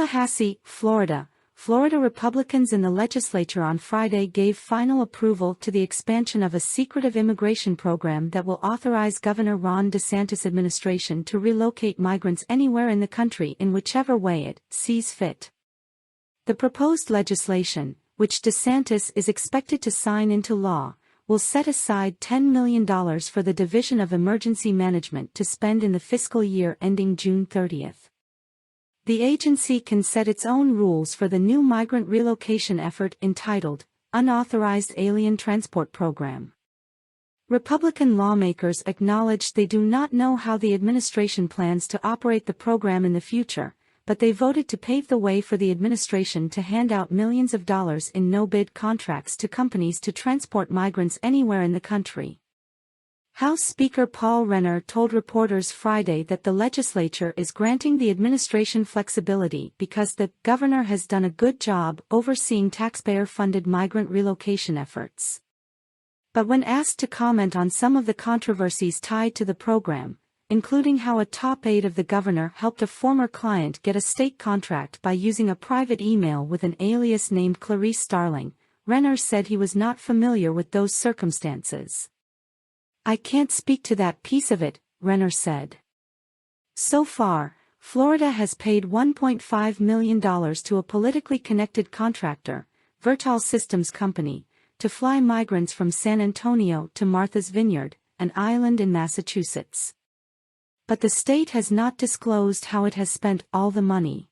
Tallahassee, Florida. Florida Republicans in the legislature on Friday gave final approval to the expansion of a secretive immigration program that will authorize Governor Ron DeSantis' administration to relocate migrants anywhere in the country in whichever way it sees fit. The proposed legislation, which DeSantis is expected to sign into law, will set aside $10 million for the Division of Emergency Management to spend in the fiscal year ending June 30. The agency can set its own rules for the new migrant relocation effort entitled Unauthorized Alien Transport Program. Republican lawmakers acknowledged they do not know how the administration plans to operate the program in the future, but they voted to pave the way for the administration to hand out millions of dollars in no-bid contracts to companies to transport migrants anywhere in the country. House Speaker Paul Renner told reporters Friday that the legislature is granting the administration flexibility because the governor has done a good job overseeing taxpayer-funded migrant relocation efforts. But when asked to comment on some of the controversies tied to the program, including how a top aide of the governor helped a former client get a state contract by using a private email with an alias named Clarice Starling, Renner said he was not familiar with those circumstances. "I can't speak to that piece of it," Renner said. So far, Florida has paid $1.5 million to a politically connected contractor, Vertal Systems Company, to fly migrants from San Antonio to Martha's Vineyard, an island in Massachusetts. But the state has not disclosed how it has spent all the money.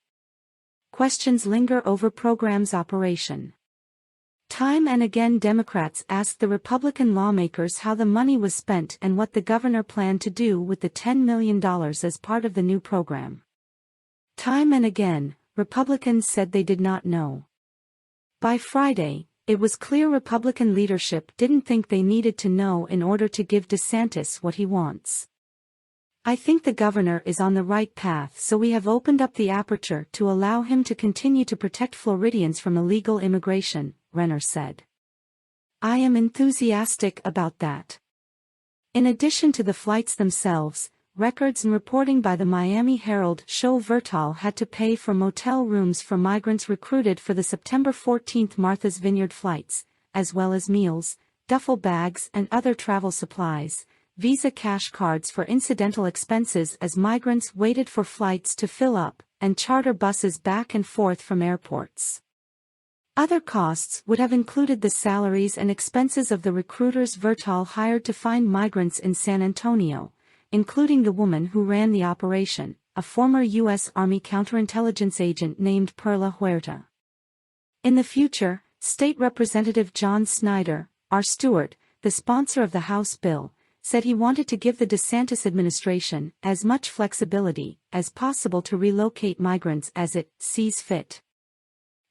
Questions linger over program's operation. Time and again Democrats asked the Republican lawmakers how the money was spent and what the governor planned to do with the $10 million as part of the new program. Time and again, Republicans said they did not know. By Friday, it was clear Republican leadership didn't think they needed to know in order to give DeSantis what he wants. "I think the governor is on the right path, so we have opened up the aperture to allow him to continue to protect Floridians from illegal immigration," Renner said. "I am enthusiastic about that." In addition to the flights themselves, records and reporting by the Miami Herald show Vertal had to pay for motel rooms for migrants recruited for the September 14 Martha's Vineyard flights, as well as meals, duffel bags and other travel supplies, Visa cash cards for incidental expenses as migrants waited for flights to fill up, and charter buses back and forth from airports. Other costs would have included the salaries and expenses of the recruiters Vertal hired to find migrants in San Antonio, including the woman who ran the operation, a former U.S. Army counterintelligence agent named Perla Huerta. In the future, State Representative John Snyder, R. Stewart, the sponsor of the House bill, said he wanted to give the DeSantis administration as much flexibility as possible to relocate migrants as it sees fit.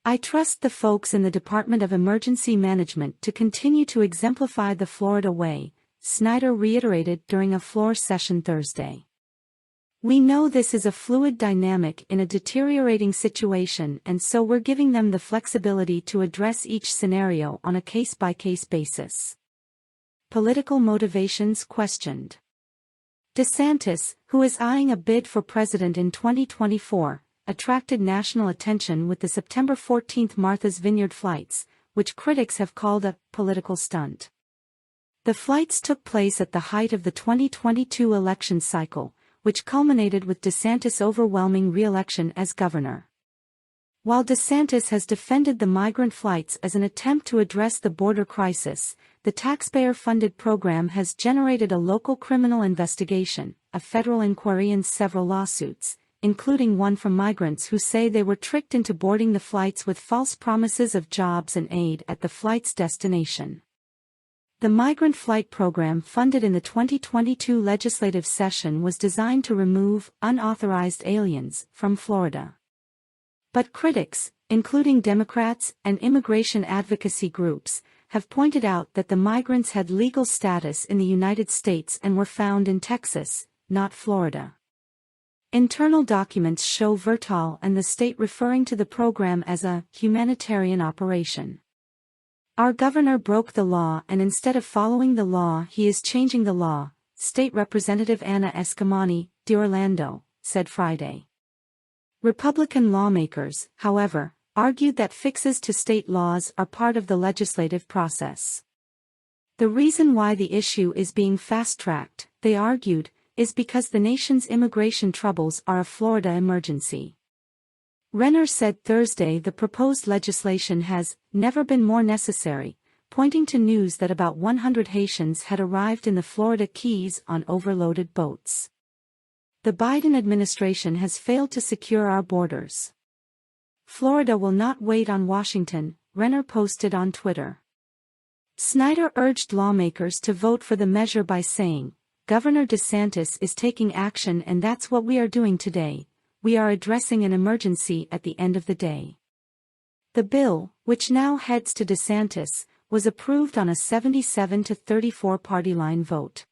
"I trust the folks in the Department of Emergency Management to continue to exemplify the Florida way," Snyder reiterated during a floor session Thursday. "We know this is a fluid dynamic in a deteriorating situation, and so we're giving them the flexibility to address each scenario on a case-by-case basis." Political motivations questioned. DeSantis, who is eyeing a bid for president in 2024, attracted national attention with the September 14 Martha's Vineyard flights, which critics have called a political stunt. The flights took place at the height of the 2022 election cycle, which culminated with DeSantis' overwhelming re-election as governor. While DeSantis has defended the migrant flights as an attempt to address the border crisis, the taxpayer-funded program has generated a local criminal investigation, a federal inquiry and several lawsuits, including one from migrants who say they were tricked into boarding the flights with false promises of jobs and aid at the flight's destination. The migrant flight program funded in the 2022 legislative session was designed to remove unauthorized aliens from Florida. But critics, including Democrats and immigration advocacy groups, have pointed out that the migrants had legal status in the United States and were found in Texas, not Florida. Internal documents show Vertal and the state referring to the program as a humanitarian operation. "Our governor broke the law, and instead of following the law he is changing the law," State Representative Anna Escamani, d'Orlando, said Friday. Republican lawmakers, however, argued that fixes to state laws are part of the legislative process. The reason why the issue is being fast-tracked, they argued, is because the nation's immigration troubles are a Florida emergency. Renner said Thursday the proposed legislation has never been more necessary, pointing to news that about 100 Haitians had arrived in the Florida Keys on overloaded boats. The Biden administration has failed to secure our borders. Florida will not wait on Washington, Renner posted on Twitter. Snyder urged lawmakers to vote for the measure by saying, "Governor DeSantis is taking action and that's what we are doing today. We are addressing an emergency at the end of the day." The bill, which now heads to DeSantis, was approved on a 77-34 party line vote.